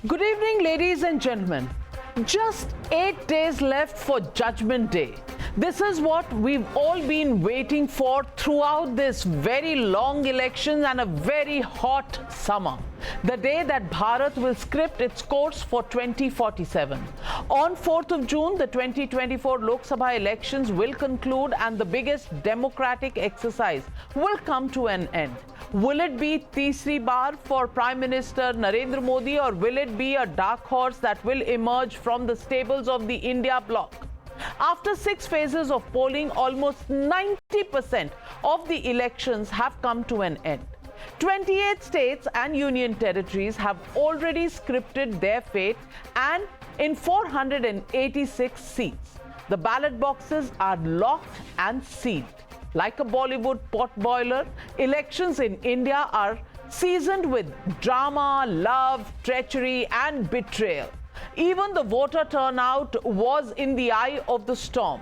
Good evening, ladies and gentlemen. Just 8 days left for Judgment Day. This is what we've all been waiting for throughout this very long election and a very hot summer. The day that Bharat will script its course for 2047. On 4th of June, the 2024 Lok Sabha elections will conclude and the biggest democratic exercise will come to an end. Will it be Tisri Bar for Prime Minister Narendra Modi, or will it be a dark horse that will emerge from the stables of the India bloc? After 6 phases of polling, almost 90% of the elections have come to an end. 28 states and union territories have already scripted their fate, and in 486 seats, the ballot boxes are locked and sealed. Like a Bollywood potboiler, elections in India are seasoned with drama, love, treachery, and betrayal. Even the voter turnout was in the eye of the storm.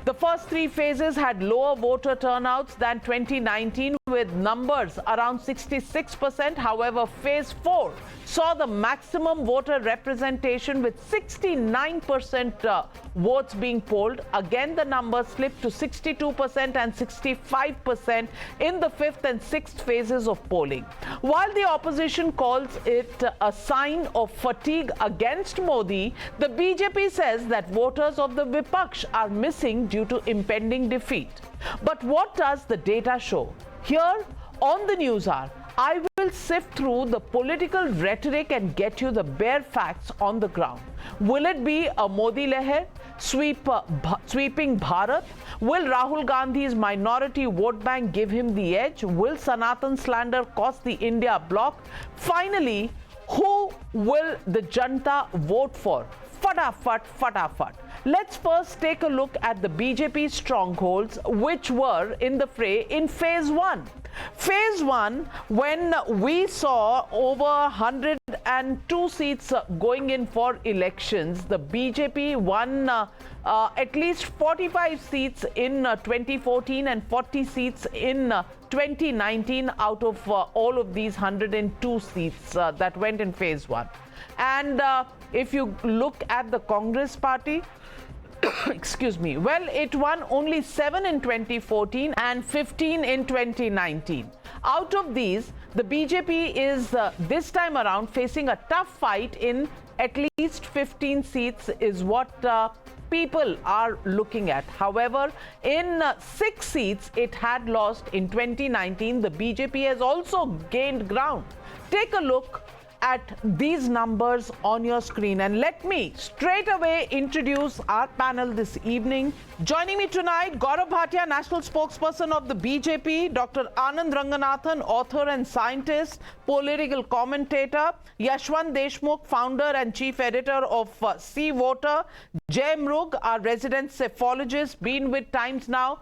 The first 3 phases had lower voter turnouts than 2019, with numbers around 66%. However, phase 4 saw the maximum voter representation with 69% votes being polled. Again, the numbers slipped to 62% and 65% in the 5th and 6th phases of polling. While the opposition calls it a sign of fatigue against Modi, the BJP says that voters of the Vipaksh are missing due to impending defeat. But what does the data show? Here on the NewsHour, I will sift through the political rhetoric and get you the bare facts on the ground. Will it be a Modi Leher sweeping Bharat? Will Rahul Gandhi's minority vote bank give him the edge? Will Sanatan slander cost the India bloc? Finally, who will the Janta vote for? Fatafat, fatafat. Let's first take a look at the BJP strongholds which were in the fray in phase 1. Phase 1, when we saw over 102 seats going in for elections, the BJP won at least 45 seats in 2014 and 40 seats in 2019 out of all of these 102 seats that went in phase 1. And if you look at the Congress party, excuse me, well, it won only 7 in 2014 and 15 in 2019. Out of these, the BJP is this time around facing a tough fight in at least 15 seats is what people are looking at. However, in 6 seats it had lost in 2019, the BJP has also gained ground. Take a look at these numbers on your screen, and let me straight away introduce our panel this evening. Joining me tonight, Gaurav Bhatia, national spokesperson of the BJP, Dr. Anand Ranganathan, author and scientist, political commentator, Yashwant Deshmukh, founder and chief editor of Sea Voter, Jay Mrug, our resident cephalogist, been with Times now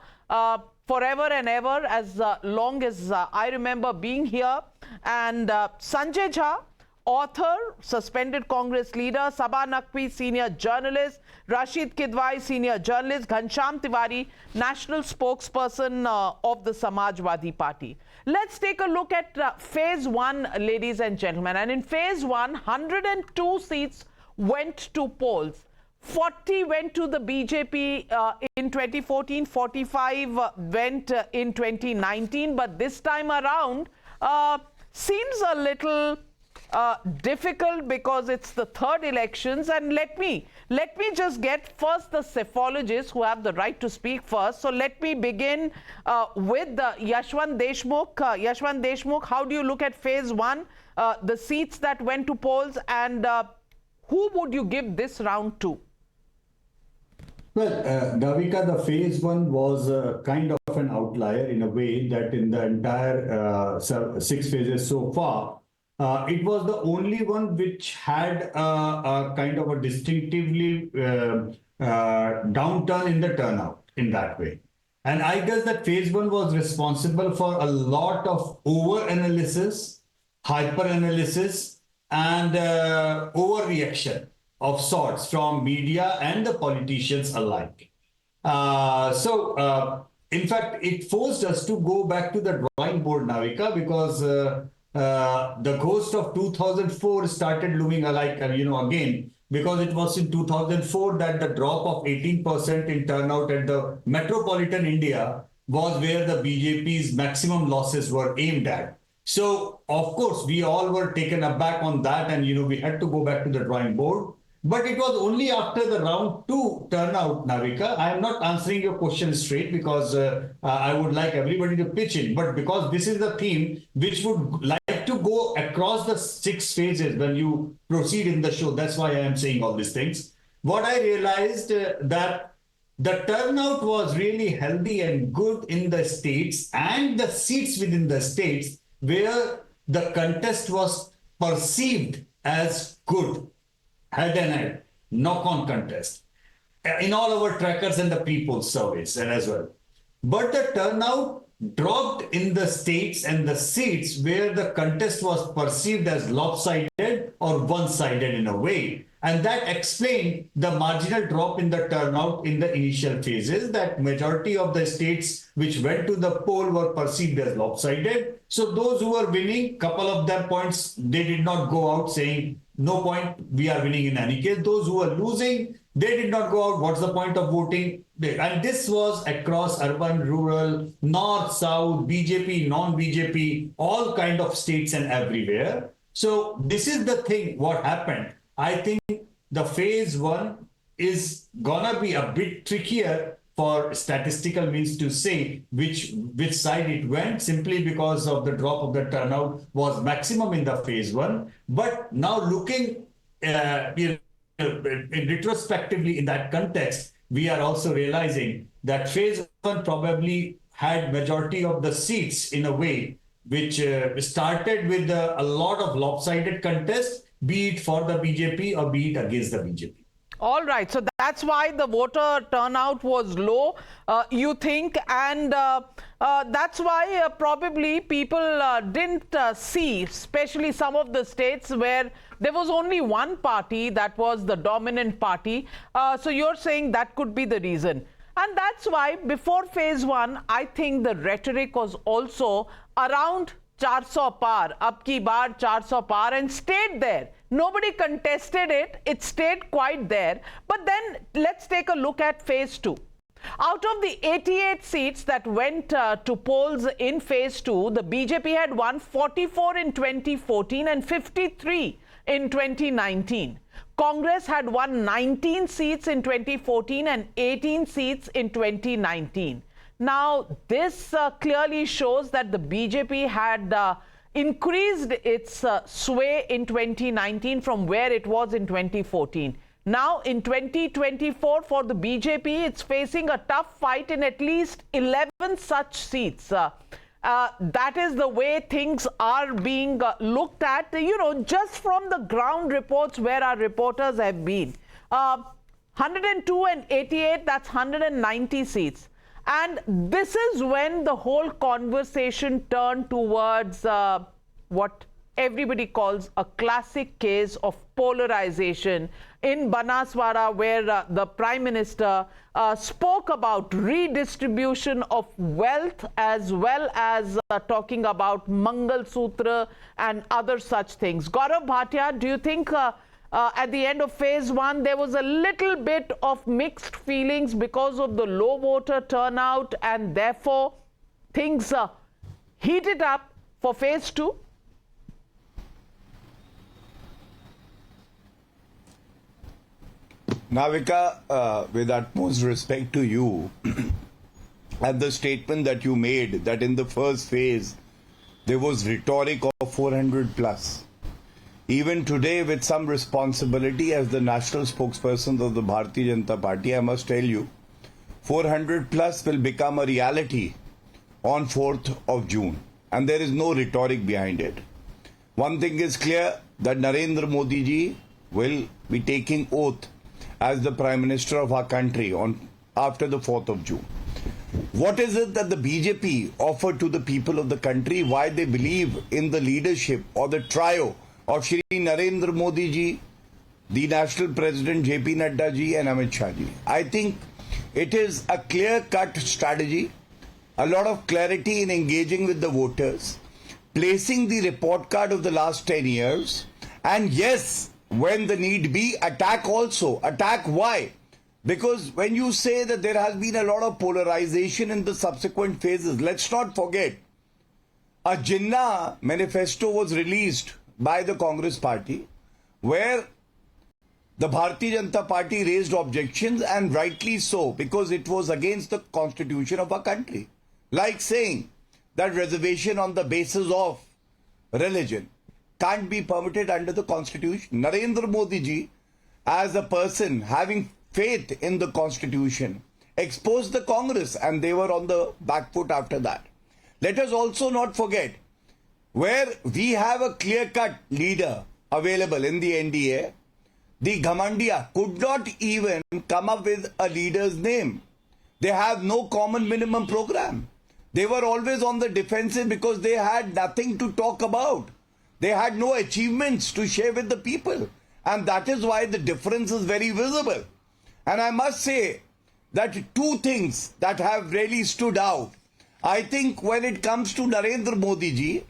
forever and ever, as long as I remember being here, and Sanjay Jha, author, suspended Congress leader, Sabha Naqvi, senior journalist, Rashid Kidwai, senior journalist, Ghanshyam Tiwari, national spokesperson of the Samajwadi Party. Let's take a look at phase 1, ladies and gentlemen. And in phase 1, 102 seats went to polls. 40 went to the BJP in 2014, 45 went in 2019. But this time around, seems a little difficult because it's the third elections. And let me just get first the cephalogists who have the right to speak first. So let me begin with Yashwant Deshmukh. Yashwant Deshmukh, how do you look at phase 1, the seats that went to polls, and who would you give this round to? Well, Navika, the phase 1 was kind of an outlier in a way that in the entire 6 phases so far, it was the only one which had a kind of a distinctively downturn in the turnout in that way. And I guess that phase 1 was responsible for a lot of over-analysis, hyper-analysis, and overreaction of sorts from media and the politicians alike. In fact, it forced us to go back to the drawing board, Navika, because the ghost of 2004 started looming alike, again, because it was in 2004 that the drop of 18% in turnout at the metropolitan India was where the BJP's maximum losses were aimed at. So, of course, we all were taken aback on that, and we had to go back to the drawing board. But it was only after the round two turnout, Navika. I am not answering your question straight because I would like everybody to pitch in. But because this is the theme which would like to go across the 6 phases when you proceed in the show. That's why I am saying all these things. What I realized that the turnout was really healthy and good in the states and the seats within the states where the contest was perceived as good. Head-and-head, knock-on contest in all our trackers and the people's surveys as well. But the turnout dropped in the states and the seats where the contest was perceived as lopsided or one-sided in a way. And that explained the marginal drop in the turnout in the initial phases, that majority of the states which went to the poll were perceived as lopsided. So those who were winning, couple of their points, they did not go out saying, no point, we are winning in any case. Those who were losing, they did not go out. What's the point of voting? And this was across urban, rural, north, south, BJP, non-BJP, all kind of states and everywhere. So this is the thing, what happened. I think the phase one is gonna be a bit trickier for statistical means to say which side it went, simply because of the drop of the turnout was maximum in the phase one. But now looking retrospectively in that context, we are also realizing that phase one probably had majority of the seats in a way which started with a lot of lopsided contest, be it for the BJP or be it against the BJP. All right, so that's why the voter turnout was low, you think, and that's why probably people didn't see, especially some of the states where there was only one party that was the dominant party. So you're saying that could be the reason. And that's why before phase one, I think the rhetoric was also around 400 par, ab ki baar 400 par, and stayed there. Nobody contested it. It stayed quite there. But then let's take a look at phase two. Out of the 88 seats that went to polls in phase two, the BJP had won 44 in 2014 and 53 in 2019. Congress had won 19 seats in 2014 and 18 seats in 2019. Now, this clearly shows that the BJP had increased its sway in 2019 from where it was in 2014. Now, in 2024, for the BJP, it's facing a tough fight in at least 11 such seats. That is the way things are being looked at, just from the ground reports where our reporters have been. 102 and 88, that's 190 seats. And this is when the whole conversation turned towards what everybody calls a classic case of polarization in Banaswara, where the Prime Minister spoke about redistribution of wealth, as well as talking about Mangal Sutra and other such things. Gaurav Bhatia, do you think at the end of phase one, there was a little bit of mixed feelings because of the low voter turnout, and therefore things heated up for phase two? Navika, with utmost respect to you, and the statement that you made that in the first phase there was rhetoric of 400 plus. Even today, with some responsibility as the national spokesperson of the Bharatiya Janata Party, I must tell you, 400 plus will become a reality on 4th of June. And there is no rhetoric behind it. One thing is clear, that Narendra Modi ji will be taking oath as the Prime Minister of our country after the 4th of June. What is it that the BJP offered to the people of the country? Why they believe in the leadership or the trio of Shri Narendra Modi ji, the National President JP Nadda ji and Amit Shah ji? I think it is a clear-cut strategy, a lot of clarity in engaging with the voters, placing the report card of the last 10 years, and yes, when the need be, attack also. Attack why? Because when you say that there has been a lot of polarization in the subsequent phases, let's not forget, a Jinnah manifesto was released by the Congress party where the Bharatiya Janata Party raised objections, and rightly so, because it was against the constitution of our country. Like saying that reservation on the basis of religion can't be permitted under the constitution. Narendra Modi ji, as a person having faith in the constitution, exposed the Congress, and they were on the back foot after that. Let us also not forget, where we have a clear-cut leader available in the NDA, the Ghamandia could not even come up with a leader's name. They have no common minimum program. They were always on the defensive because they had nothing to talk about. They had no achievements to share with the people. And that is why the difference is very visible. And I must say that two things that have really stood out. I think when it comes to Narendra Modi ji,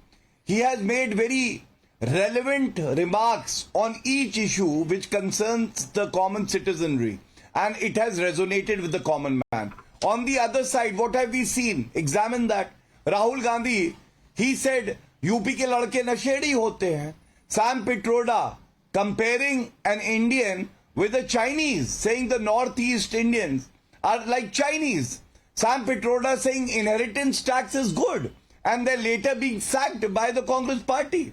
he has made very relevant remarks on each issue which concerns the common citizenry, and it has resonated with the common man. On the other side, what have we seen? Examine that. Rahul Gandhi, he said, UP ke ladke nashedi hote hain. Sam Pitroda comparing an Indian with a Chinese, saying the Northeast Indians are like Chinese. Sam Pitroda saying inheritance tax is good, and they're later being sacked by the Congress party.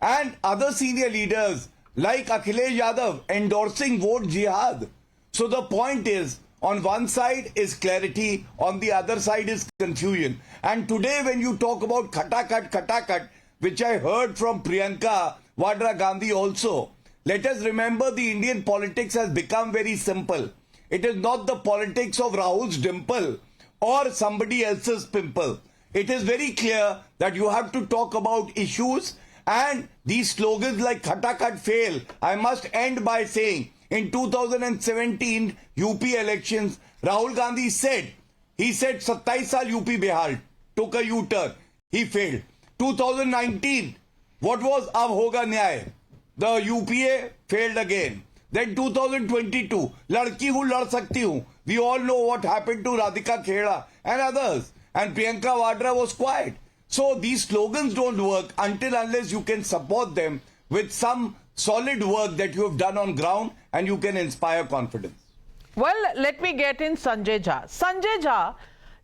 And other senior leaders like Akhilesh Yadav endorsing vote jihad. So the point is, on one side is clarity, on the other side is confusion. And today when you talk about khatakat, which I heard from Priyanka Vadra Gandhi also, let us remember the Indian politics has become very simple. It is not the politics of Rahul's dimple or somebody else's pimple. It is very clear that you have to talk about issues, and these slogans like khatakat fail. I must end by saying, in 2017 UP elections, Rahul Gandhi said, 27 saal UP Bihar took a U-turn. He failed. 2019, what was Ab Hoga Nyay? The UPA failed again. Then 2022, Ladki Hu Lad Sakti Hu. We all know what happened to Radhika Khera and others. And Priyanka Vadra was quiet. So these slogans don't work unless you can support them with some solid work that you have done on ground, and you can inspire confidence. Well, let me get in Sanjay Jha. Sanjay Jha,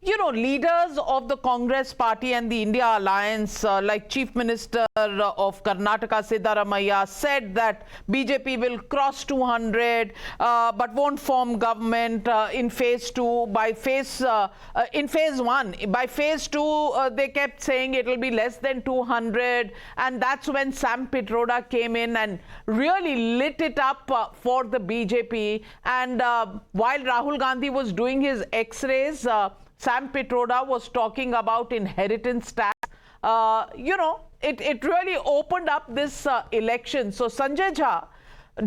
you know, leaders of the Congress party and the I.N.D.I.A Alliance, like Chief Minister of Karnataka, Siddaramaiah, said that BJP will cross 200, but won't form government in phase 2. In phase 1, by phase 2, they kept saying it will be less than 200, and that's when Sam Pitroda came in and really lit it up for the BJP. And while Rahul Gandhi was doing his X-rays, Sam Pitroda was talking about inheritance tax. You know, it really opened up this election. So Sanjay Jha,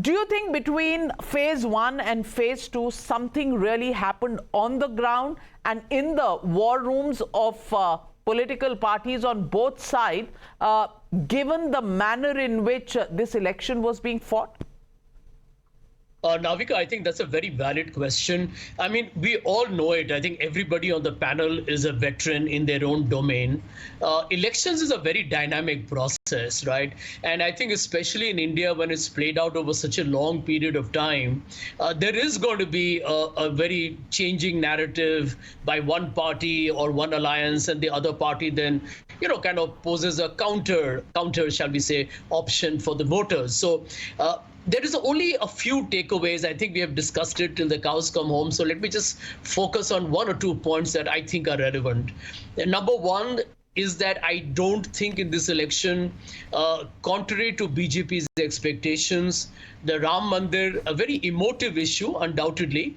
do you think between phase 1 and phase 2, something really happened on the ground and in the war rooms of political parties on both sides, given the manner in which this election was being fought? Navika, I think that's a very valid question. I mean, we all know it. I think everybody on the panel is a veteran in their own domain. Elections is a very dynamic process, right? And I think especially in India, when it's played out over such a long period of time, there is going to be a very changing narrative by one party or one alliance, and the other party then, you know, kind of poses a counter, shall we say, option for the voters. So there is only a few takeaways. I think we have discussed it till the cows come home. So let me just focus on one or two points that I think are relevant. Number one is that I don't think in this election, contrary to BJP's expectations, the Ram Mandir, a very emotive issue, undoubtedly,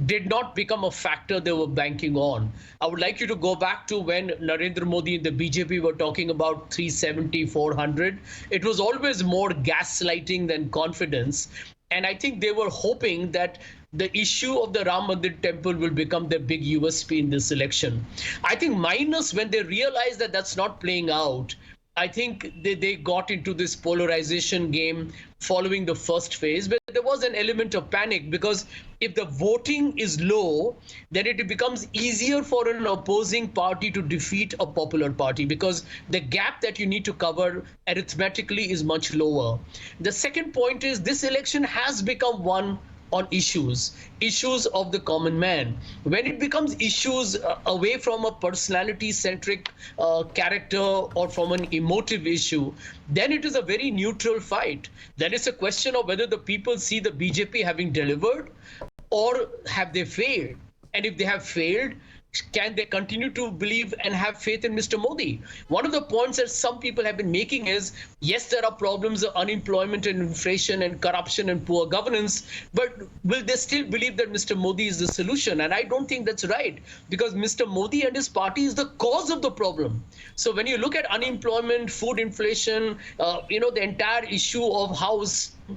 did not become a factor they were banking on. I would like you to go back to when Narendra Modi and the BJP were talking about 370, 400. It was always more gaslighting than confidence. And I think they were hoping that the issue of the Ram Mandir temple will become their big USP in this election. I think minus when they realize that that's not playing out, I think they got into this polarization game following the first phase, but there was an element of panic because if the voting is low, then it becomes easier for an opposing party to defeat a popular party because the gap that you need to cover arithmetically is much lower. The second point is this election has become one on issues of the common man. When it becomes issues away from a personality centric character or from an emotive issue, then it is a very neutral fight. Then it's a question of whether the people see the BJP having delivered or have they failed. And if they have failed, can they continue to believe and have faith in Mr. Modi? One of the points that some people have been making is, yes, there are problems of unemployment and inflation and corruption and poor governance, but will they still believe that Mr. Modi is the solution? And I don't think that's right, because Mr. Modi and his party is the cause of the problem. So when you look at unemployment, food inflation, the entire issue of how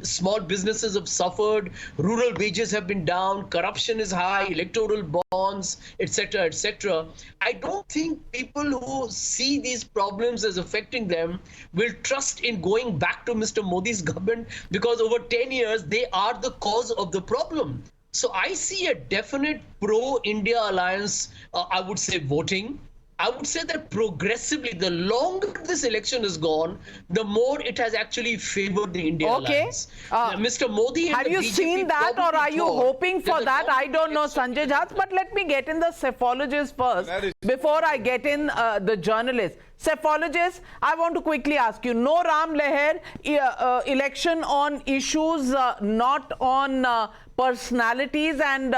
small businesses have suffered, rural wages have been down, corruption is high, electoral bonds, etc., etc. I don't think people who see these problems as affecting them will trust in going back to Mr. Modi's government, because over 10 years they are the cause of the problem. So I see a definite pro-India alliance, I would say, voting. I would say that progressively, the longer this election has gone, the more it has actually favored the India alliance. Mr. Modi and have you BJP seen that, or are you hoping for that? I don't know, Sanjay Jha, but let me get in the psephologist first before I get in the journalist. Psephologist, I want to quickly ask you, no Ram Leher, election on issues, not on personalities, and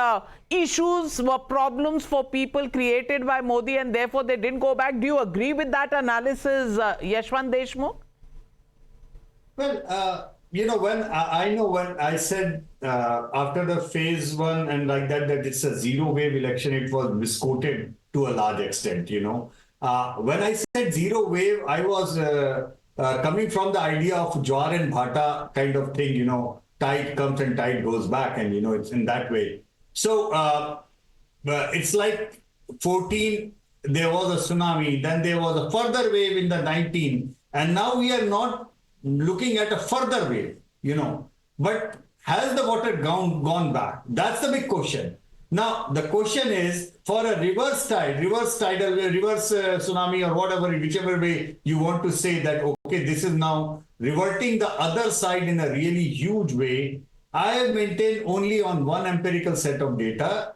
issues were problems for people created by Modi and therefore they didn't go back. Do you agree with that analysis, Yashwant Deshmukh? Well, when I said after the phase one and like that it's a zero wave election, it was misquoted to a large extent, when I said zero wave, I was coming from the idea of Jwar and Bhata kind of thing, tide comes and tide goes back, and it's in that way. So it's like 14, there was a tsunami, then there was a further wave in the 19, and now we are not looking at a further wave, But has the water gone back? That's the big question. Now, the question is, for a reverse tidal wave, reverse tsunami, or whatever, whichever way you want to say that, okay, this is now reverting the other side in a really huge way. I have maintained only on one empirical set of data.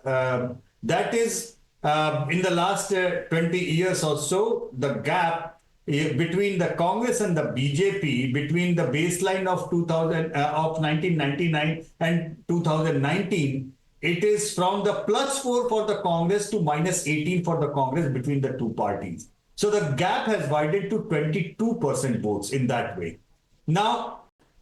That is, in the last 20 years or so, the gap between the Congress and the BJP, between the baseline of 1999 and 2019, it is from the +4 for the Congress to -18 for the Congress between the two parties. So the gap has widened to 22% votes in that way. Now,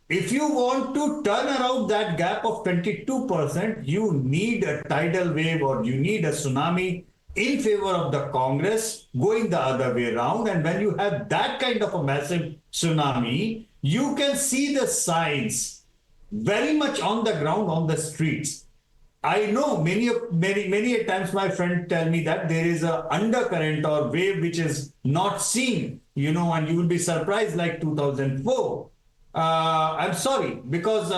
if you want to turn around that gap of 22%, you need a tidal wave or you need a tsunami in favor of the Congress going the other way around. And when you have that kind of a massive tsunami, you can see the signs very much on the ground, on the streets. I know many a times my friends tell me that there is an undercurrent or wave which is not seen, and you will be surprised like 2004. I'm sorry, because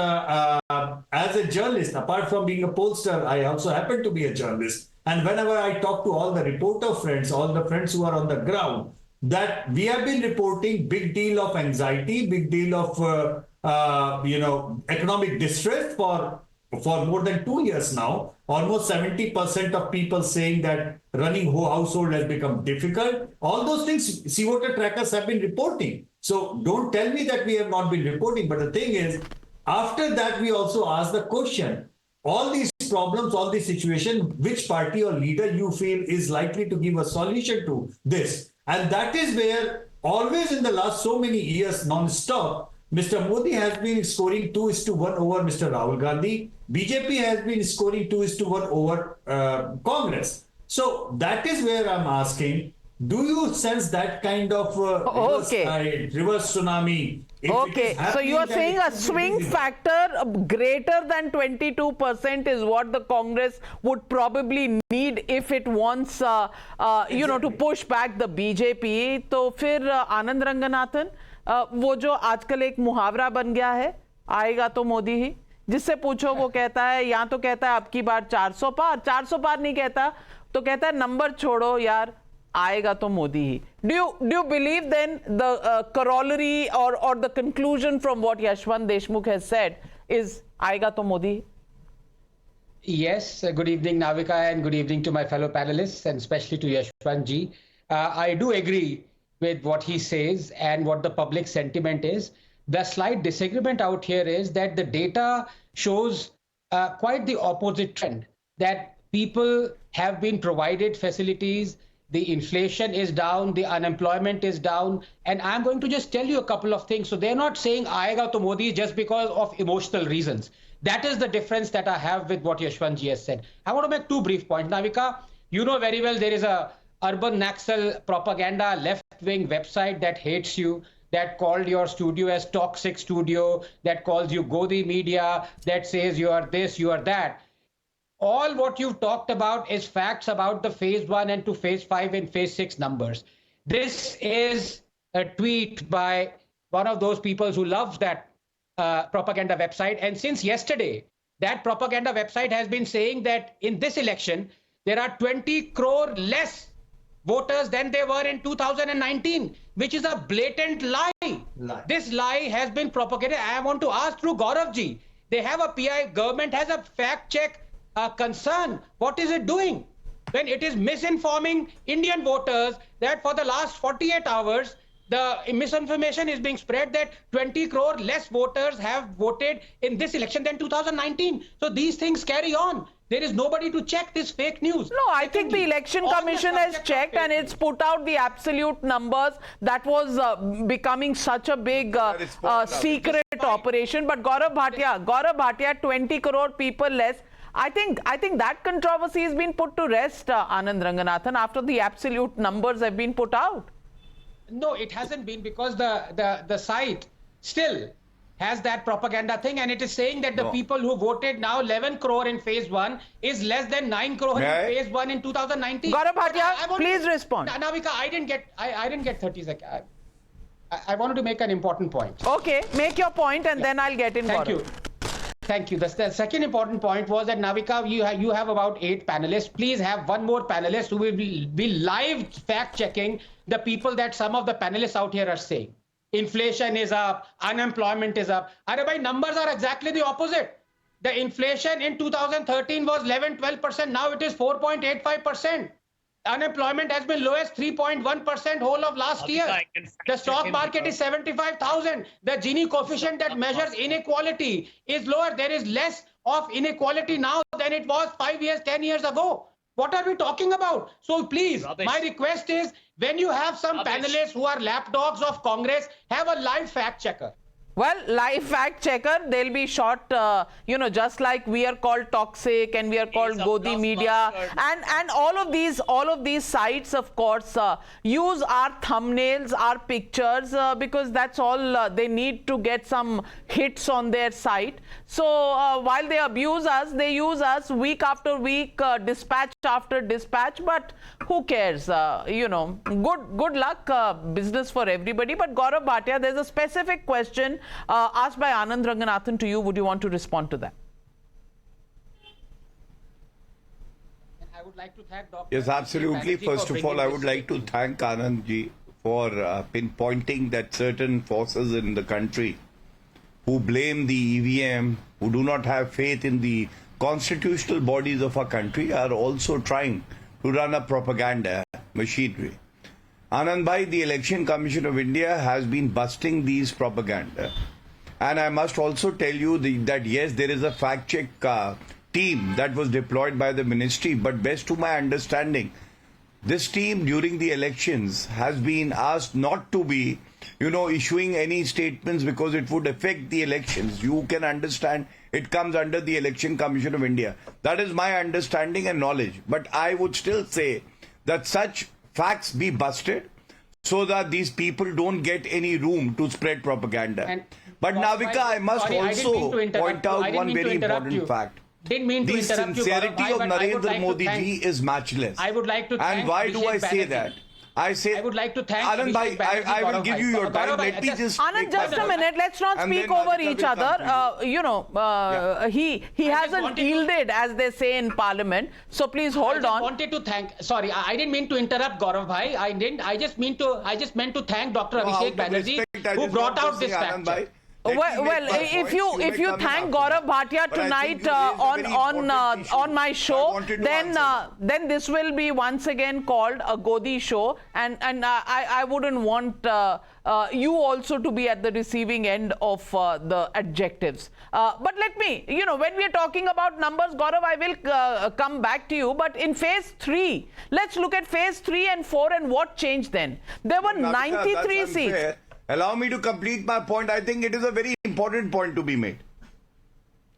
as a journalist, apart from being a pollster, I also happen to be a journalist. And whenever I talk to all the reporter friends, all the friends who are on the ground, that we have been reporting big deal of anxiety, big deal of, economic distress for more than 2 years now. Almost 70% of people saying that running household has become difficult. All those things sea water trackers have been reporting. So don't tell me that we have not been reporting. But the thing is, after that, we also ask the question, all these problems, all these situations, which party or leader you feel is likely to give a solution to this? And that is where always in the last so many years, non-stop, Mr. Modi has been scoring 2:1 over Mr. Rahul Gandhi. BJP has been scoring 2:1 over Congress. So that is where I'm asking, do you sense that kind of reverse tsunami If it Okay, is so happening, you are then saying it a should be swing visible. factor greater than 22% is what the Congress would probably need if it wants, to push back the BJP. तो फिर आनंद रंगनाथन, वो जो आजकल एक मुहावरा बन गया है, आएगा तो मोदी ही, जिससे पूछो वो कहता है, या तो कहता है अब की बार 400 पार नहीं कहता, तो कहता है नंबर छोड़ो यार, आएगा तो मोदी ही. Do you believe then the corollary or the conclusion from what Yashwant Deshmukh has said is आएगा तो Modi? Yes, good evening, Navika, and good evening to my fellow panelists, and especially to Yashwant ji. I do agree with what he says and what the public sentiment is. The slight disagreement out here is that the data shows quite the opposite trend, that people have been provided facilities, the inflation is down, the unemployment is down, and I'm going to just tell you a couple of things. So they're not saying aayega to Modi just because of emotional reasons. That is the difference that I have with what Yashwant ji has said. I want to make two brief points. Navika, you know very well there is a urban Naxal propaganda left-wing website that hates you, that called your studio as toxic studio, that calls you Godi media, that says you are this, you are that. All what you've talked about is facts about the phase 1 and to phase 5 and phase 6 numbers. This is a tweet by one of those people who loves that propaganda website. And since yesterday, that propaganda website has been saying that in this election, there are 20 crore less voters than they were in 2019, which is a blatant lie. This lie has been propagated. I want to ask through Gaurav ji, they have a PI, government has a fact check concern. What is it doing when it is misinforming Indian voters that for the last 48 hours the misinformation is being spread that 20 crore less voters have voted in this election than 2019? So these things carry on. There is nobody to check this fake news. No, I think the Election Commission has checked and it's put out the absolute numbers. That was becoming such a big secret operation. But Gaurav Bhatia, 20 crore people less. I think that controversy has been put to rest, Anand Ranganathan, after the absolute numbers have been put out. No, it hasn't been, because the site still has that propaganda thing, and it is saying that the people who voted now 11 crore in phase 1 is less than 9 crore in phase 1 in 2019. Gaurav Bhatia, please respond. Navika, I didn't get 30 seconds. I wanted to make an important point. Okay, make your point and then I'll get in. Thank you. Thank you. The second important point was that, Navika, you have about 8 panelists. Please have one more panelist who will be live fact-checking the people that some of the panelists out here are saying. Inflation is up, unemployment is up. Bhai, numbers are exactly the opposite. The inflation in 2013 was 11-12%. Now it is 4.85%. Unemployment has been lowest 3.1% whole of last year. The stock market is 75,000. The Gini coefficient that measures inequality is lower. There is less of inequality now than it was 5 years, 10 years ago. What are we talking about? So please, my request is, when you have some panelists who are lapdogs of Congress, have a live fact checker. Well, live fact checker, they'll be shot, just like we are called toxic and we are called Godi media, and all of these sites, of course, use our thumbnails, our pictures, because that's all they need to get some hits on their site. So while they abuse us, they use us week after week, dispatch after dispatch. But who cares? Good luck, business for everybody. But Gaurav Bhatia, there's a specific question asked by Anand Ranganathan to you. Would you want to respond to that? I would like to thank Dr. Yes, absolutely. First of all, I would like to thank Anand ji for pinpointing that certain forces in the country who blame the EVM, who do not have faith in the constitutional bodies of our country, are also trying to run a propaganda machinery. Anand bhai, the Election Commission of India has been busting these propaganda. And I must also tell you that yes, there is a fact check team that was deployed by the ministry, but best to my understanding, this team during the elections has been asked not to be, issuing any statements because it would affect the elections. You can understand it comes under the Election Commission of India. That is my understanding and knowledge. But I would still say that such facts be busted so that these people don't get any room to spread propaganda. But Navika, I must also point out one very important fact. Didn't mean to the interrupt you, sincerity Gaurav, of Narendra Modi ji is matchless. I would like to thank And why do I say that? I would like to thank Anand bhai, I will give you your time. Let me just Anand, just a minute. Let's not speak over each other. He hasn't yielded, as they say in Parliament. So please hold on. I wanted to thank. Sorry, I didn't mean to interrupt Gaurav bhai. I didn't. I just meant to thank Dr. Abhishek Banerjee, who brought out this fact. Well, if you thank Gaurav Bhatia tonight on my show, then this will be once again called a Godi show, and I wouldn't want you also to be at the receiving end of the adjectives. But let me, when we are talking about numbers, Gaurav, I will come back to you. But in phase 3, let's look at phase 3 and 4 and what changed then. There were 93 seats. Allow me to complete my point. I think it is a very important point to be made.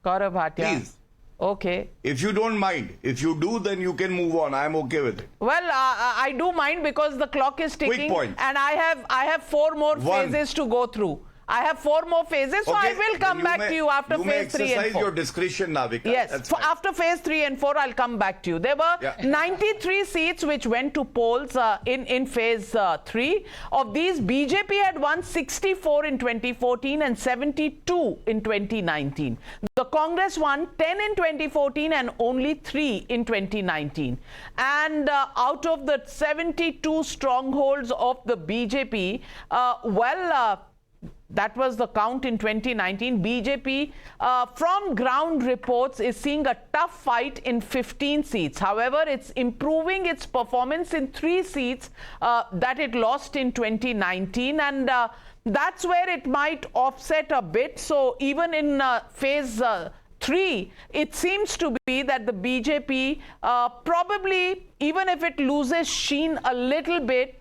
Gaurav Bhatia. Please. Okay. If you don't mind, if you do, then you can move on. I am okay with it. Well, I do mind because the clock is ticking. Quick point. And I have 4 more phases to go through. I have 4 more phases, so I will come back to you after phase 3 and 4. You may exercise your discretion, Navika. Yes, after phase 3 and 4, I'll come back to you. There were 93 seats which went to polls in phase 3. Of these, BJP had won 64 in 2014 and 72 in 2019. The Congress won 10 in 2014 and only 3 in 2019. And out of the 72 strongholds of the BJP, that was the count in 2019. BJP, from ground reports, is seeing a tough fight in 15 seats. However, it's improving its performance in 3 seats that it lost in 2019. And that's where it might offset a bit. So even in phase 3, it seems to be that the BJP probably, even if it loses sheen a little bit,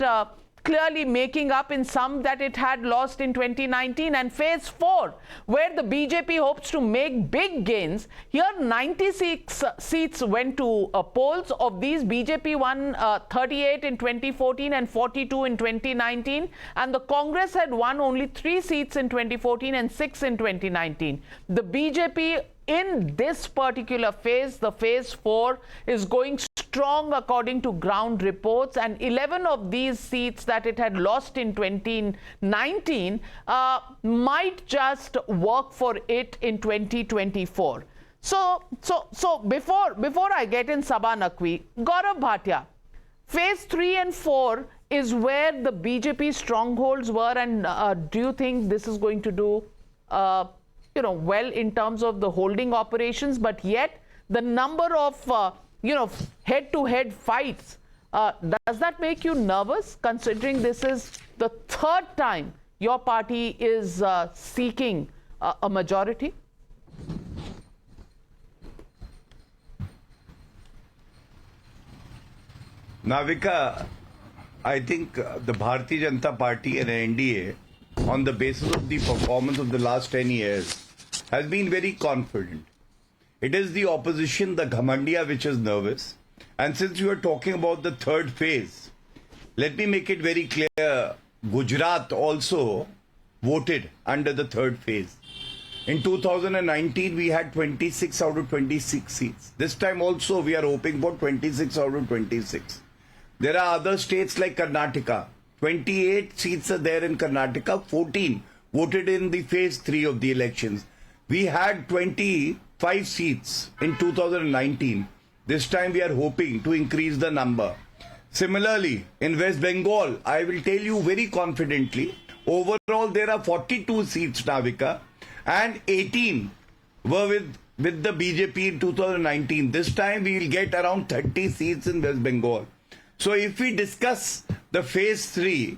clearly making up in some that it had lost in 2019. And phase 4, where the BJP hopes to make big gains, here 96 seats went to polls. Of these, BJP won 38 in 2014 and 42 in 2019, and the Congress had won only 3 seats in 2014 and 6 in 2019. The BJP in this particular phase, the phase 4, is going strong according to ground reports, and 11 of these seats that it had lost in 2019 might just work for it in 2024. So before I get in Sabha Naqvi, Gaurav Bhatia, phase 3 and 4 is where the BJP strongholds were, and do you think this is going to do well in terms of the holding operations? But yet the number of head-to-head fights, does that make you nervous, considering this is the 3rd time your party is seeking a majority? Navika, I think the Bharatiya Janata Party and NDA, on the basis of the performance of the last 10 years, has been very confident. It is the opposition, the Ghamandiya, which is nervous. And since you are talking about the 3rd phase, let me make it very clear. Gujarat also voted under the 3rd phase. In 2019, we had 26 out of 26 seats. This time also, we are hoping for 26 out of 26. There are other states like Karnataka. 28 seats are there in Karnataka. 14 voted in the phase 3 of the elections. We had 25 seats in 2019. This time we are hoping to increase the number. Similarly, in West Bengal, I will tell you very confidently, overall there are 42 seats, Navika, and 18 were with the BJP in 2019. This time we will get around 30 seats in West Bengal. So if we discuss the phase 3,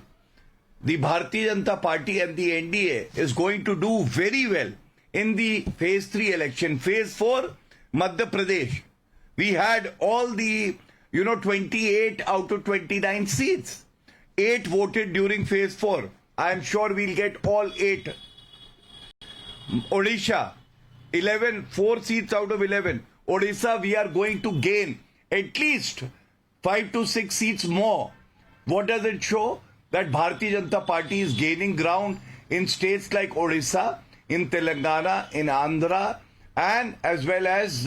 the Bharatiya Janata Party and the NDA is going to do very well in the phase 3 election. Phase 4, Madhya Pradesh, we had all the 28 out of 29 seats. 8 voted during phase 4. I am sure we'll get all 8. Odisha, 4 seats out of 11. Odisha, we are going to gain at least 5 to 6 seats more. What does it show? that Bharatiya Janata Party is gaining ground in states like Odisha, in Telangana, in Andhra, and as well as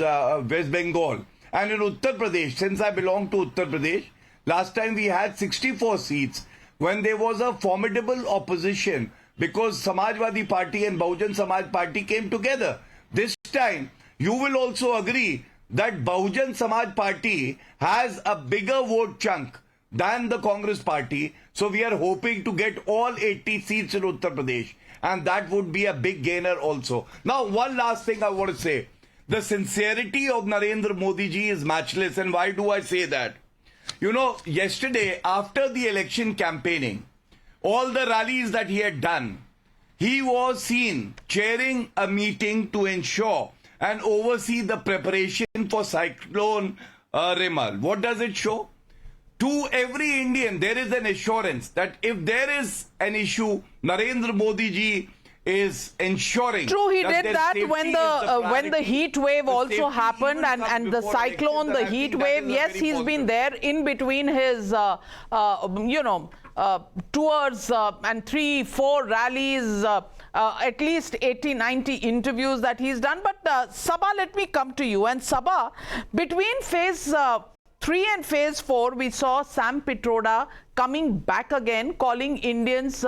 West Bengal. And in Uttar Pradesh, since I belong to Uttar Pradesh, last time we had 64 seats when there was a formidable opposition because Samajwadi Party and Bahujan Samaj Party came together. This time, you will also agree that Bahujan Samaj Party has a bigger vote chunk than the Congress Party. So we are hoping to get all 80 seats in Uttar Pradesh. And that would be a big gainer also. Now, one last thing I want to say. The sincerity of Narendra Modi ji is matchless. And why do I say that? You know, yesterday, after the election campaigning, all the rallies that he had done, he was seen chairing a meeting to ensure and oversee the preparation for Cyclone Remal. What does it show? To every Indian, there is an assurance that if there is an issue, Narendra Modi ji is ensuring. True, he that did that when the heat wave also happened and the cyclone, the heat wave. Yes, he's been there in between his, tours and 3-4 rallies, at least 80-90 interviews that he's done. But Sabha, let me come to you. And Sabha, between phase 3 and phase 4, we saw Sam Pitroda coming back again, calling Indians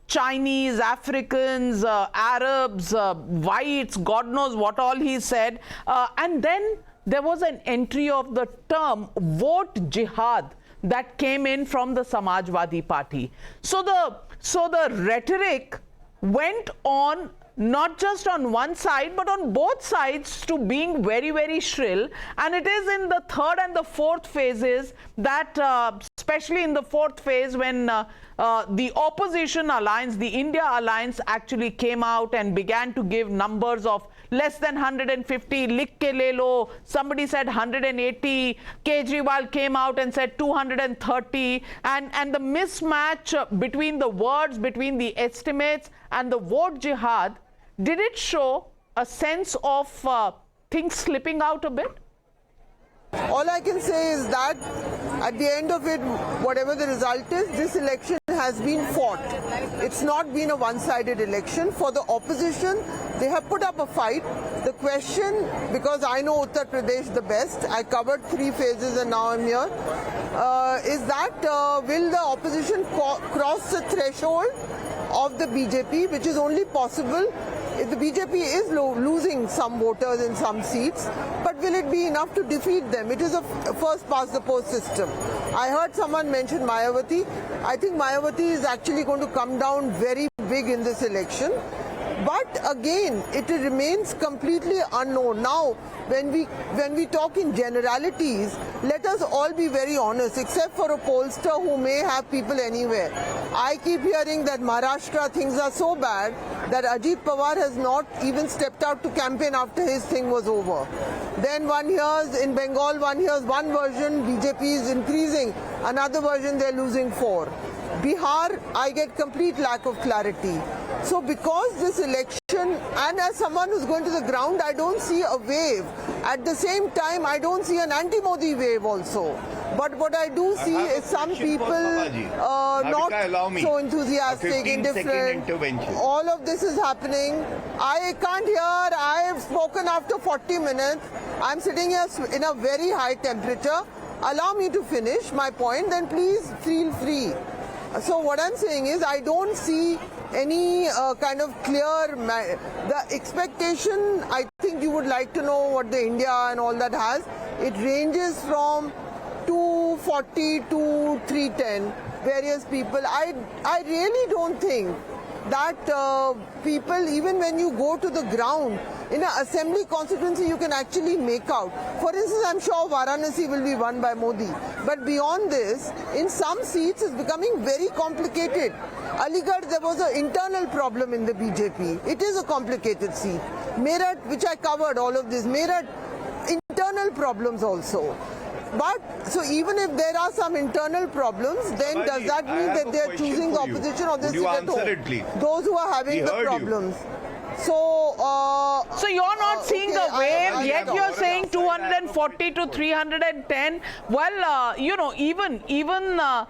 Chinese, Africans, Arabs, whites, God knows what all he said. And then there was an entry of the term vote jihad that came in from the Samajwadi Party. So the rhetoric went on not just on one side but on both sides to being very, very shrill. And it is in the third and the fourth phases that especially in the fourth phase when the opposition alliance, the India Alliance, actually came out and began to give numbers of less than 150, lik ke le lo, somebody said 180, Kejriwal came out and said 230, and the mismatch between the words, between the estimates and the vote jihad, did it show a sense of things slipping out a bit? All I can say is that at the end of it, whatever the result is, this election has been fought. It's not been a one-sided election. For the opposition, they have put up a fight. The question, because I know Uttar Pradesh the best, I covered 3 phases and now I'm here, is that will the opposition cross the threshold of the BJP, which is only possible if the BJP is losing some voters in some seats, but will it be enough to defeat them? It is a first past the post system. I heard someone mention Mayawati. I think Mayawati is actually going to come down very big in this election. But again, it remains completely unknown. Now, when we talk in generalities, let us all be very honest, except for a pollster who may have people anywhere. I keep hearing that Maharashtra things are so bad that Ajit Pawar has not even stepped out to campaign after his thing was over. Then one hears in Bengal, one hears one version, BJP is increasing, another version they're losing 4. Bihar, I get complete lack of clarity. So because this election, and as someone who's going to the ground, I don't see a wave. At the same time, I don't see an anti-Modi wave also. But what I do see is some people not so enthusiastic, indifferent. All of this is happening. I can't hear. I have spoken after 40 minutes. I'm sitting here in a very high temperature. Allow me to finish my point, then please feel free. So what I'm saying is I don't see any kind of clear, the expectation, I think you would like to know what the India and all that has. It ranges from 240 to 310, various people. I really don't think that people, even when you go to the ground, in an assembly constituency, you can actually make out. For instance, I'm sure Varanasi will be won by Modi. But beyond this, in some seats, it's becoming very complicated. Aligarh, there was an internal problem in the BJP. It is a complicated seat. Meerut, which I covered, all of this. Meerut, internal problems also. But, so even if there are some internal problems, then does that mean that they are choosing the opposition or they sit at home? Those who are having the problems. So you're not seeing a wave, yet you're saying saying 240 to 310. Well, even the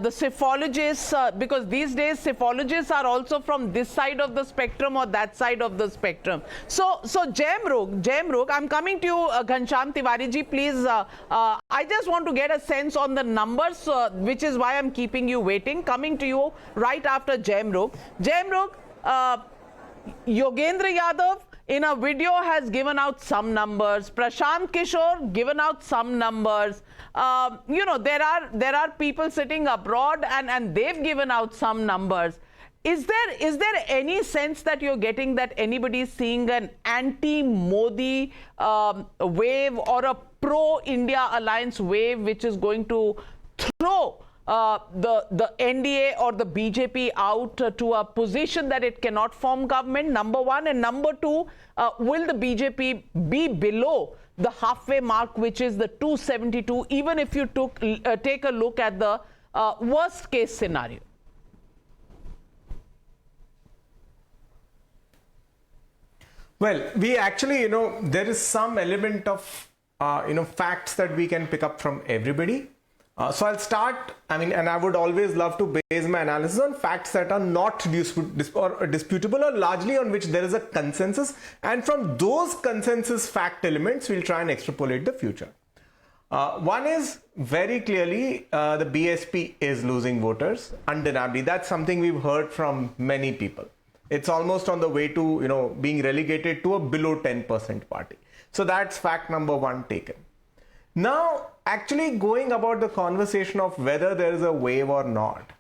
psephologists, because these days psephologists are also from this side of the spectrum or that side of the spectrum. So Jemruk, I'm coming to you, Ghansham Tiwari ji, please. I just want to get a sense on the numbers, which is why I'm keeping you waiting. Coming to you right after Jemruk. Jemruk, Yogendra Yadav in a video has given out some numbers. Prashant Kishore given out some numbers. There are people sitting abroad and they've given out some numbers. Is there any sense that you're getting that anybody is seeing an anti-Modi wave or a pro-India alliance wave which is going to throw the NDA or the BJP out to a position that it cannot form government, number one? And number two, will the BJP be below the halfway mark, which is the 272, even if you take a look at the worst case scenario? Well, we actually, there is some element of, facts that we can pick up from everybody. So I'll start, and I would always love to base my analysis on facts that are not disputable or largely on which there is a consensus. And from those consensus fact elements, we'll try and extrapolate the future. One is very clearly the BSP is losing voters, undeniably. That's something we've heard from many people. It's almost on the way to, being relegated to a below 10% party. So that's fact number one taken. Now, actually going about the conversation of whether there is a wave or not.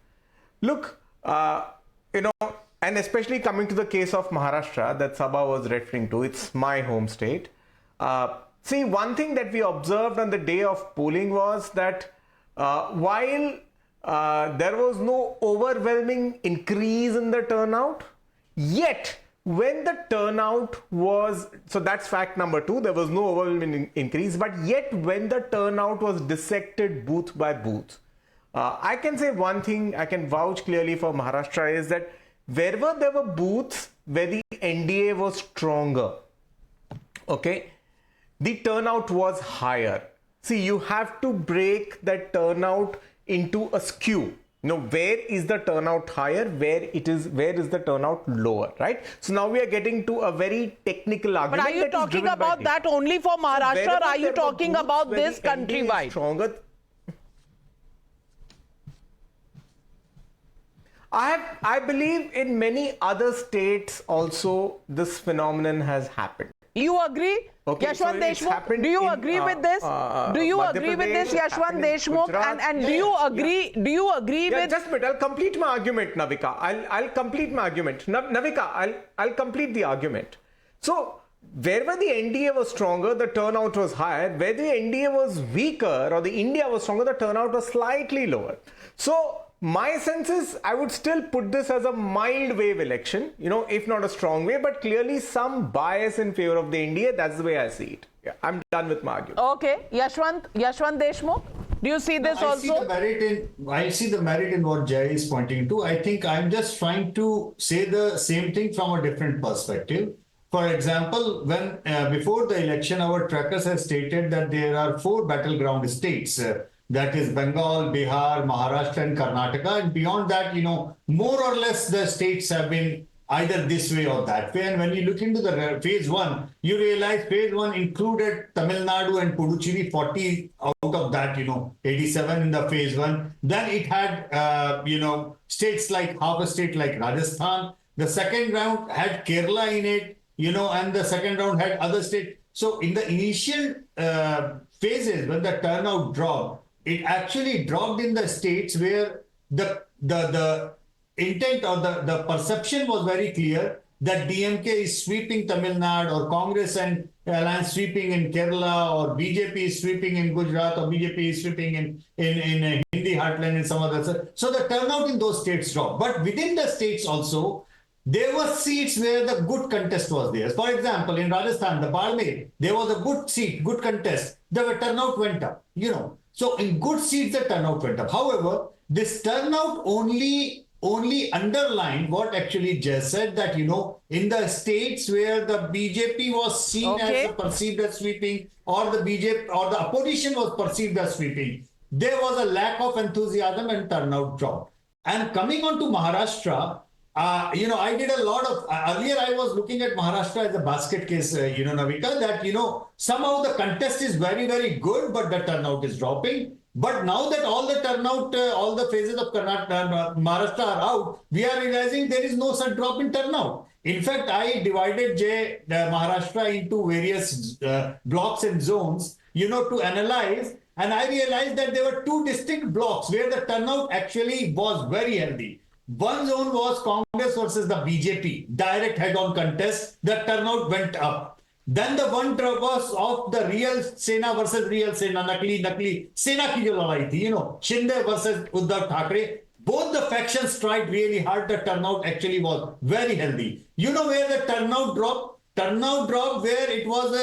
Look, and especially coming to the case of Maharashtra that Sabha was referring to, it's my home state. See, one thing that we observed on the day of polling was that while there was no overwhelming increase in the turnout, yet when the turnout was, so that's fact number two, there was no overwhelming increase, but yet when the turnout was dissected booth by booth, I can say one thing I can vouch clearly for Maharashtra is that wherever there were booths where the NDA was stronger, okay, the turnout was higher. See, you have to break that turnout into a skew. Where is the turnout higher? Where is the turnout lower? Right? So now we are getting to a very technical argument. But are you talking about that only for Maharashtra, or are you talking about this countrywide? Stronger. I believe in many other states also this phenomenon has happened. You agree? Okay, Yashwant Deshmukh, do you agree with this? Do you agree with this, Yashwant Deshmukh? And do you agree? Do you agree with? Just a minute. I'll complete my argument, Navika. I'll complete my argument. Navika, I'll complete the argument. So wherever the NDA was stronger, the turnout was higher. Where the NDA was weaker or the India was stronger, the turnout was slightly lower. So my sense is I would still put this as a mild wave election, if not a strong wave, but clearly some bias in favor of the NDA. That's the way I see it. Yeah, I'm done with my argument. Okay, Yashwant Deshmukh, do you see this also? I see the merit in what Jay is pointing to. I think I'm just trying to say the same thing from a different perspective. For example, when before the election, our trackers have stated that there are 4 battleground states. That is Bengal, Bihar, Maharashtra and Karnataka. And beyond that, more or less the states have been either this way or that way. And when you look into the phase one, you realize phase one included Tamil Nadu and Puducherry, 40 out of that, 87 in the phase one. Then it had, states like half a state like Rajasthan. The second round had Kerala in it, and the second round had other states. So in the initial phases, when the turnout dropped, it actually dropped in the states where the intent or the perception was very clear that DMK is sweeping Tamil Nadu, or Congress and Alliance sweeping in Kerala, or BJP is sweeping in Gujarat, or BJP is sweeping in Hindi heartland and some other. So the turnout in those states dropped. But within the states also, there were seats where the good contest was there. For example, in Rajasthan, the Barmer, there was a good seat, good contest. The turnout went up, So in good seats, the turnout went up. However, this turnout only only underlined what actually Jess said, that, in the states where the BJP was seen as perceived as sweeping, or the BJP or the opposition was perceived as sweeping, there was a lack of enthusiasm and turnout dropped. And coming on to Maharashtra, I did a lot of, earlier I was looking at Maharashtra as a basket case, Navika, that, somehow the contest is very, very good, but the turnout is dropping. But now that all the turnout, all the phases of Maharashtra are out, we are realizing there is no such drop in turnout. In fact, I divided Maharashtra into various blocks and zones, to analyze. And I realized that there were two distinct blocks where the turnout actually was very healthy. One zone was Congress versus the BJP, direct head-on contest. The turnout went up. Then the one was of the real Sena versus real Sena, nakli Sena ki jo ladai thi, Shinde versus Uddhav Thackeray. Both the factions tried really hard. The turnout actually was very healthy. You know where the turnout dropped? Turnout dropped where it was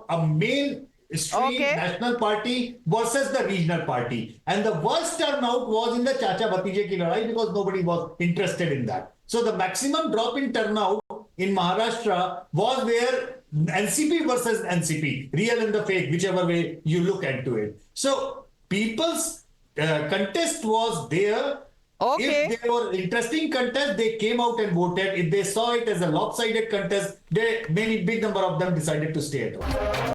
a main stream national party versus the regional party. And the worst turnout was in the Chacha Bhatije ki ladai, because nobody was interested in that. So the maximum drop in turnout in Maharashtra was where NCP versus NCP, real and the fake, whichever way you look into it. So people's contest was there. If there were interesting contest, they came out and voted. If they saw it as a lopsided contest, many big number of them decided to stay at home.